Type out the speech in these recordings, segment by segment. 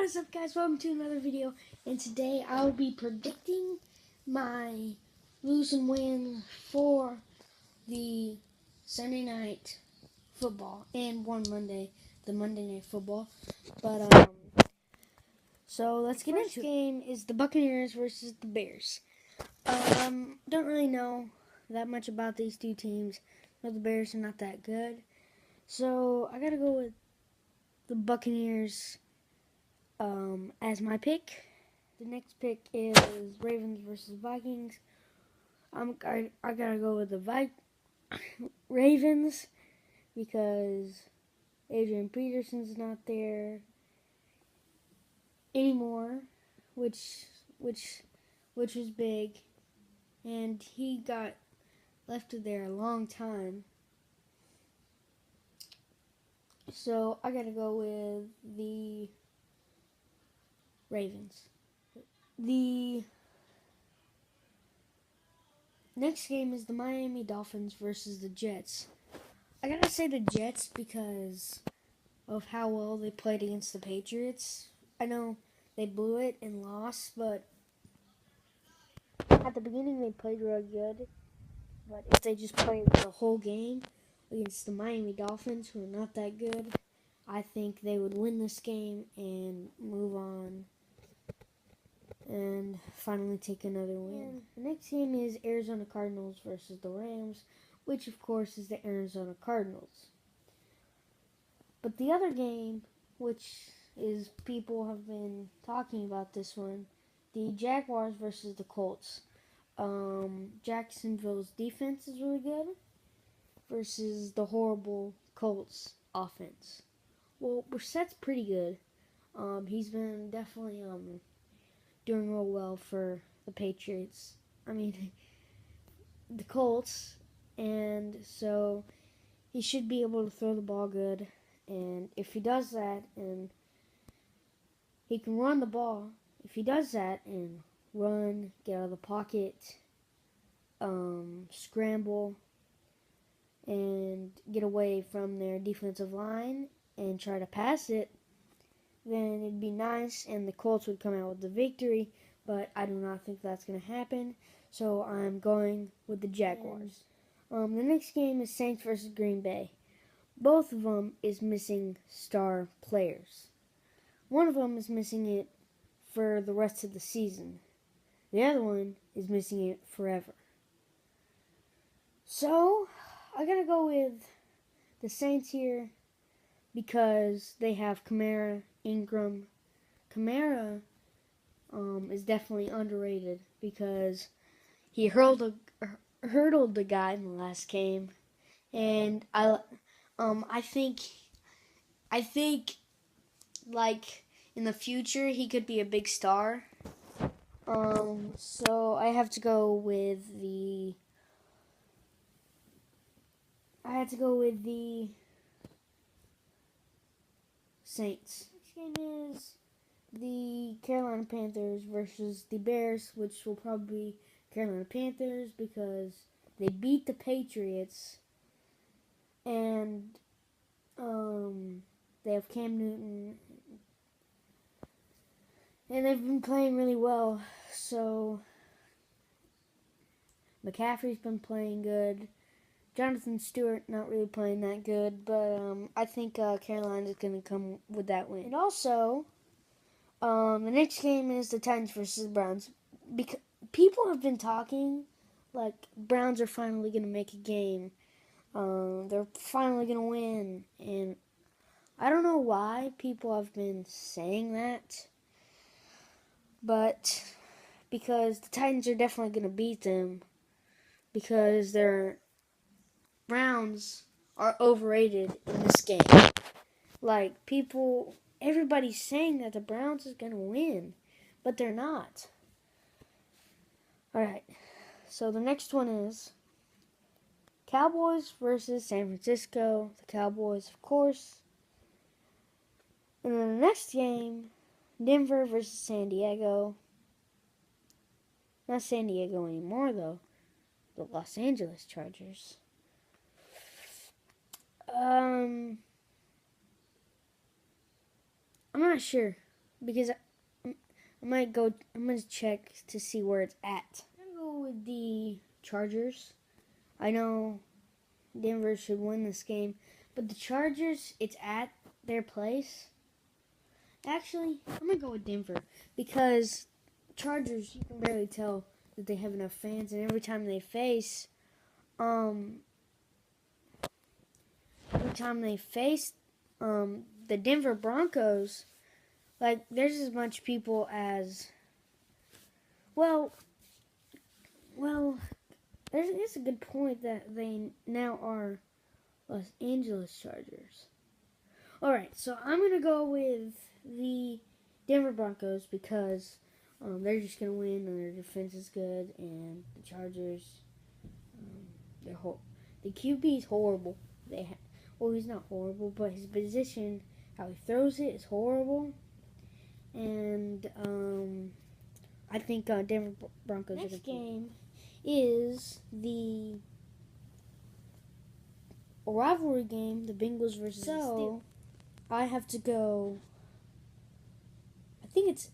What is up, guys? Welcome to another video, and today I will be predicting my lose and win for the Sunday night football and the Monday night football. But so let's get into it. First game is the Buccaneers versus the Bears. Don't really know that much about these two teams. But the Bears are not that good, so I gotta go with the Buccaneers as my pick. The next pick is Ravens versus Vikings. I gotta go with the Ravens because Adrian Peterson's not there anymore, which was big, and he got left there a long time. So I gotta go with the Ravens. The next game is the Miami Dolphins versus the Jets. I gotta say the Jets because of how well they played against the Patriots. I know they blew it and lost, but at the beginning they played really good. But if they just played the whole game against the Miami Dolphins, who are not that good, I think they would win this game and move on and finally take another win. The next game is Arizona Cardinals versus the Rams, which of course is the Arizona Cardinals. But the other game, which is people have been talking about this one, the Jaguars versus the Colts. Jacksonville's defense is really good versus the horrible Colts offense. Well, Brissett's pretty good. He's been definitely doing real well for the Patriots. I mean, the Colts, and so he should be able to throw the ball good. And if he does that, and he can run the ball, if he does that and run, get out of the pocket, scramble, and get away from their defensive line and try to pass it, then it'd be nice and the Colts would come out with the victory, but I do not think that's going to happen, so I'm going with the Jaguars. The next game is Saints versus Green Bay. Both of them is missing star players. One of them is missing it for the rest of the season. The other one is missing it forever. So, I gotta go with the Saints here because they have Kamara, Ingram. Kamara is definitely underrated because he hurdled the guy in the last game, and I think like in the future he could be a big star. So I have to go with the Saints. Next game is the Carolina Panthers versus the Bears, which will probably be Carolina Panthers because they beat the Patriots, and they have Cam Newton, and they've been playing really well. So McCaffrey's been playing good. Jonathan Stewart not really playing that good, but I think Carolina's going to come with that win. And also, the next game is the Titans versus Browns. Because people have been talking like Browns are finally going to make a game. They're finally going to win, and I don't know why people have been saying that, but because the Titans are definitely going to beat them because their Browns are overrated in this game. Like, everybody's saying that the Browns is going to win, but they're not. Alright, so the next one is Cowboys versus San Francisco. The Cowboys, of course. And then the next game, Denver versus San Diego. Not San Diego anymore, though. The Los Angeles Chargers. I'm not sure. because I might go. I'm gonna check to see where it's at. I'm gonna go with the Chargers. I know Denver should win this game, but the Chargers, it's at their place. Actually, I'm gonna go with Denver because Chargers, you can barely tell that they have enough fans, and every time they face, the Denver Broncos, like there's as much people as it's a good point that they now are Los Angeles Chargers. All right, so I'm gonna go with the Denver Broncos because they're just gonna win and their defense is good, and the Chargers, the QB is horrible. He's not horrible, but his position, how he throws it, is horrible, and I think Denver Broncos. Next game is the rivalry game, the Bengals versus the Steelers. I have to go. I think it's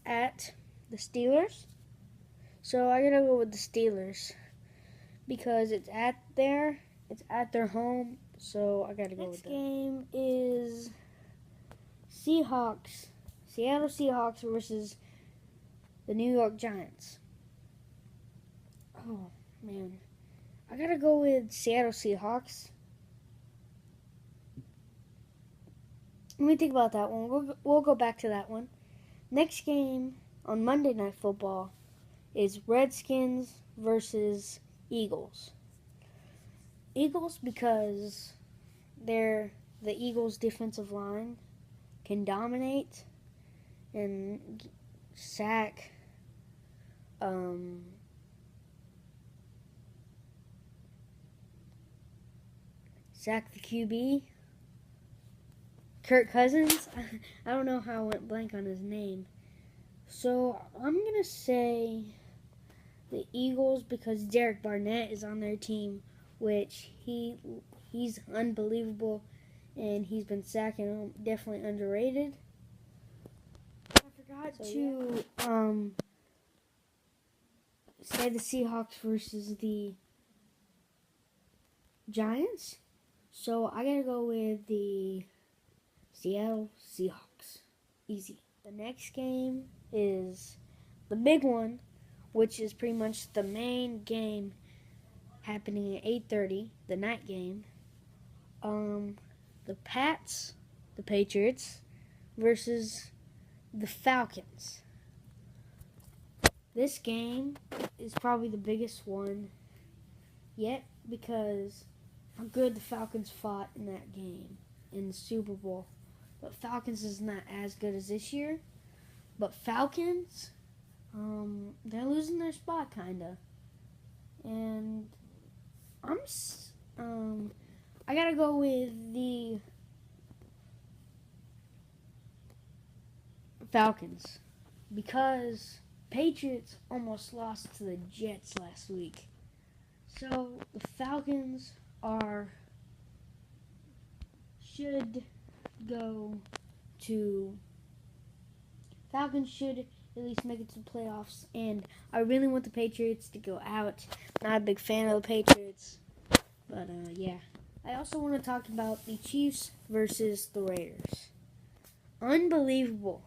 at the Steelers. So I gotta go with the Steelers because it's at their home. So I gotta go with that. Next game is Seattle Seahawks versus the New York Giants. Oh man, I gotta go with Seattle Seahawks. Let me think about that one. We'll go back to that one. Next game on Monday Night Football is Redskins versus Eagles. Eagles because the Eagles' defensive line can dominate and sack the QB. Kirk Cousins. I don't know how I went blank on his name. So I'm going to say the Eagles because Derek Barnett is on their team, which he's unbelievable, and he's been sacking them. Definitely underrated. I forgot to say the Seahawks versus the Giants. So I got to go with the Seattle Seahawks. Easy. The next game is the big one, which is pretty much the main game happening at 8:30, the night game. The Patriots versus the Falcons. This game is probably the biggest one yet because how good the Falcons fought in that game in the Super Bowl. But Falcons is not as good as this year. But Falcons, they're losing their spot, kinda. And I gotta go with the Falcons because Patriots almost lost to the Jets last week. So the Falcons should at least make it to the playoffs, and I really want the Patriots to go out. Not a big fan of the Patriots, but yeah. I also want to talk about the Chiefs versus the Raiders. Unbelievable.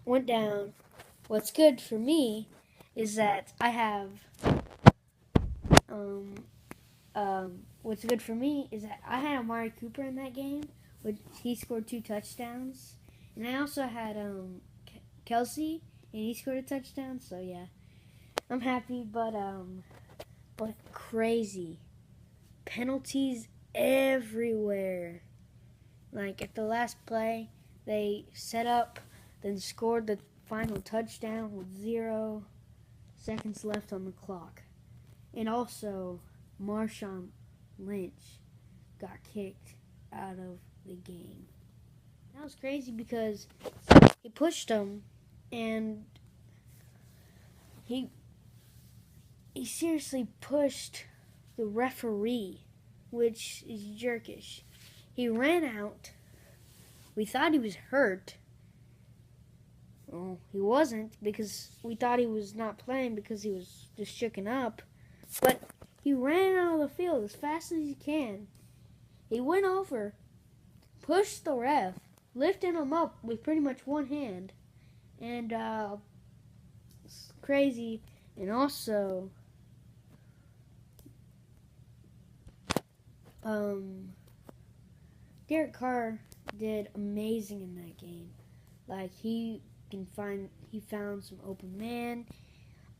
Went down. What's good for me is that I have what's good for me is that I had Amari Cooper in that game, which he scored 2 touchdowns, and I also had Kelsey, and he scored a touchdown. So yeah, I'm happy, but crazy penalties everywhere. Like at the last play, they set up, then scored the final touchdown with 0 seconds left on the clock, and also Marshawn Lynch got kicked out of the game. That was crazy because he pushed him, and he seriously pushed the referee, which is jerkish. He ran out, We thought he was hurt. Well, he wasn't, because we thought he was not playing because he was just shooken up. But he ran out of the field as fast as he can. He went over, pushed the ref, lifted him up with pretty much one hand. And it's crazy. And also, Derek Carr did amazing in that game. Like, he found some open man.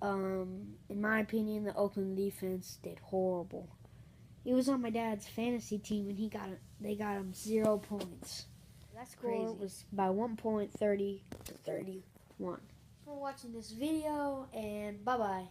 In my opinion, the Oakland defense did horrible. He was on my dad's fantasy team, and they got him 0 points. That score was by 1 point, 30 to 31. For watching this video, and bye-bye.